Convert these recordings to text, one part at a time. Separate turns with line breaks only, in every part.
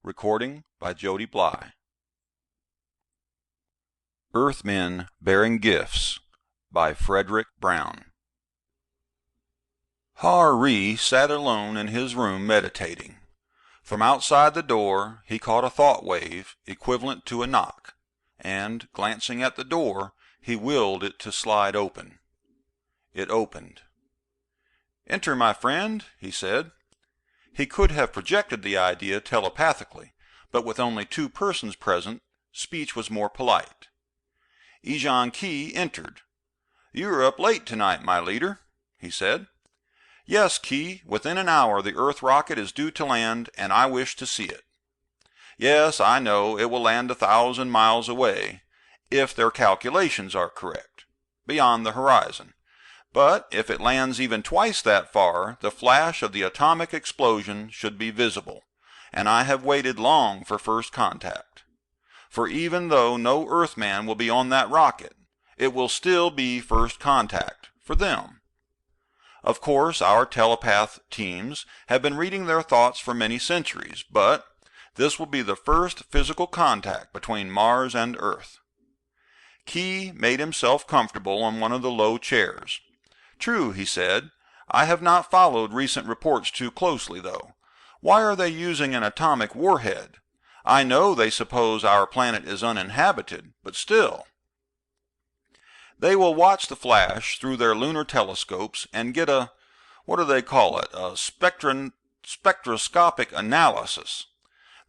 Recording by Jody Bly. Earthmen Bearing Gifts by Fredric Brown. Har-Re sat alone in his room meditating. From outside the door he caught a thought wave equivalent to a knock, and, glancing at the door, he willed it to slide open. It opened. "Enter, my friend," he said. He could have projected the idea telepathically, but with only two persons present, speech was more polite. Ejan Key entered. "You are up late tonight, my leader," he said. "Yes, Key, within an hour the Earth rocket is due to land, and I wish to see it." "Yes, I know, it will land 1,000 miles away, if their calculations are correct, beyond the horizon. But if it lands even twice that far, the flash of the atomic explosion should be visible, and I have waited long for first contact. For even though no Earthman will be on that rocket, it will still be first contact for them. Of course, our telepath teams have been reading their thoughts for many centuries, but this will be the first physical contact between Mars and Earth." Key made himself comfortable on one of the low chairs. "True," he said. "I have not followed recent reports too closely, though. Why are they using an atomic warhead? I know they suppose our planet is uninhabited, but still." "They will watch the flash through their lunar telescopes and get a, what do they call it, a spectroscopic analysis.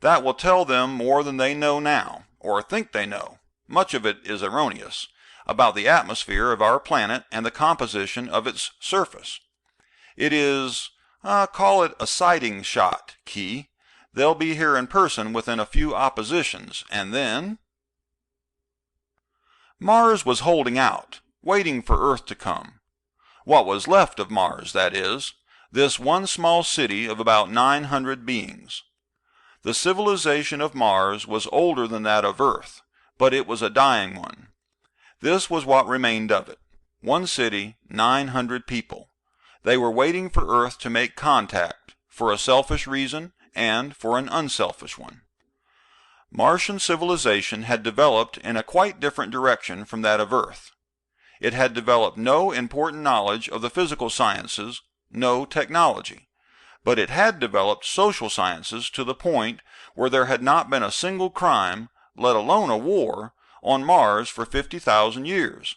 That will tell them more than they know now, or think they know. Much of it is erroneous, about the atmosphere of our planet and the composition of its surface. It is, call it a sighting shot, Key. They'll be here in person within a few oppositions, and then—" Mars was holding out, waiting for Earth to come. What was left of Mars, that is, this one small city of about 900 beings. The civilization of Mars was older than that of Earth, but it was a dying one. This was what remained of it. One city, 900 people. They were waiting for Earth to make contact, for a selfish reason and for an unselfish one. Martian civilization had developed in a quite different direction from that of Earth. It had developed no important knowledge of the physical sciences, no technology, but it had developed social sciences to the point where there had not been a single crime, let alone a war, on Mars for 50,000 years,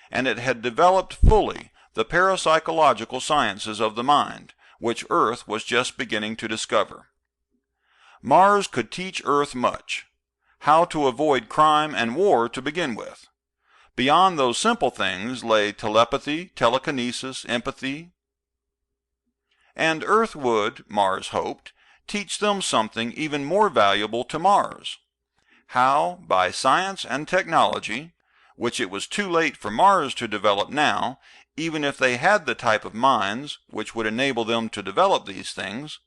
and it had developed fully the parapsychological sciences of the mind, which Earth was just beginning to discover. Mars could teach Earth much. How to avoid crime and war to begin with. Beyond those simple things lay telepathy, telekinesis, empathy. And Earth would, Mars hoped, teach them something even more valuable to Mars. How, by science and technology, which it was too late for Mars to develop now, even if they had the type of minds which would enable them to develop these things,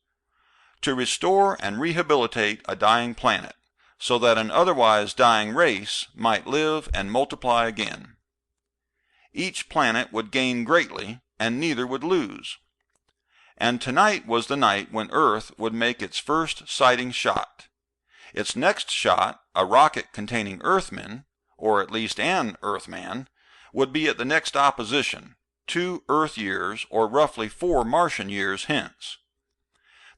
to restore and rehabilitate a dying planet, so that an otherwise dying race might live and multiply again. Each planet would gain greatly, and neither would lose. And tonight was the night when Earth would make its first sighting shot. Its next shot, a rocket containing Earthmen, or at least an Earthman, would be at the next opposition, 2 Earth years, or roughly 4 Martian years hence.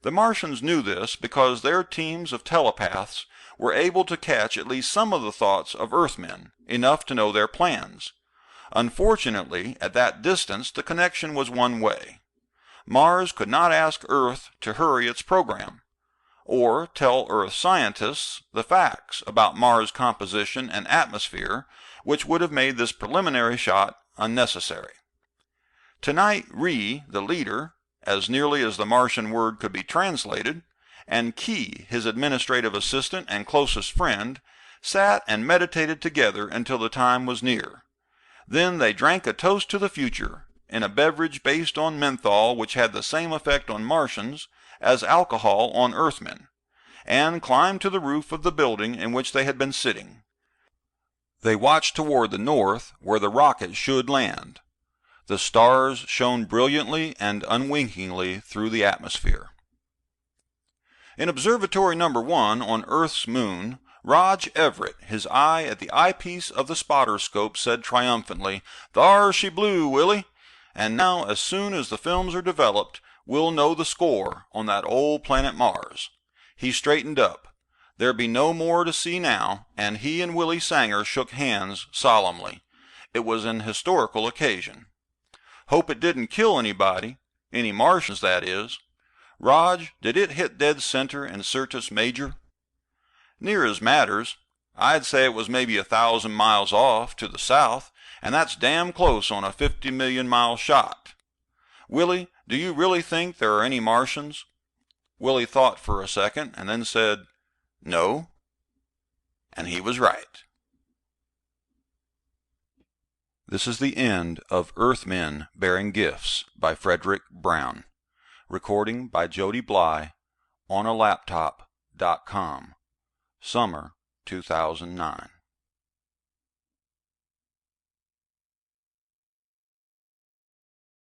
The Martians knew this because their teams of telepaths were able to catch at least some of the thoughts of Earthmen, enough to know their plans. Unfortunately, at that distance the connection was one way. Mars could not ask Earth to hurry its program, or tell Earth scientists the facts about Mars' composition and atmosphere, which would have made this preliminary shot unnecessary. Tonight Re, the leader, as nearly as the Martian word could be translated, and Key, his administrative assistant and closest friend, sat and meditated together until the time was near. Then they drank a toast to the future, in a beverage based on menthol which had the same effect on Martians as alcohol on Earthmen, and climbed to the roof of the building in which they had been sitting. They watched toward the north, where the rocket should land. The stars shone brilliantly and unwinkingly through the atmosphere. In Observatory Number 1 on Earth's moon, Rog Everett, his eye at the eyepiece of the spotter scope, said triumphantly, "Thar she blew, Willie, and now as soon as the films are developed, we'll know the score on that old planet Mars." He straightened up. There be no more to see now, and he and Willie Sanger shook hands solemnly. It was an historical occasion. "Hope it didn't kill anybody, any Martians, that is. Rog, did it hit dead center in Syrtis Major?" "Near as matters. I'd say it was maybe 1,000 miles off to the south, and that's damn close on a 50-million-mile shot. Willie, do you really think there are any Martians?" Willie thought for a second and then said, "No." And he was right. This is the end of Earthmen Bearing Gifts by Fredric Brown. Recording by Jody Bly, onalaptop.com. Summer 2009.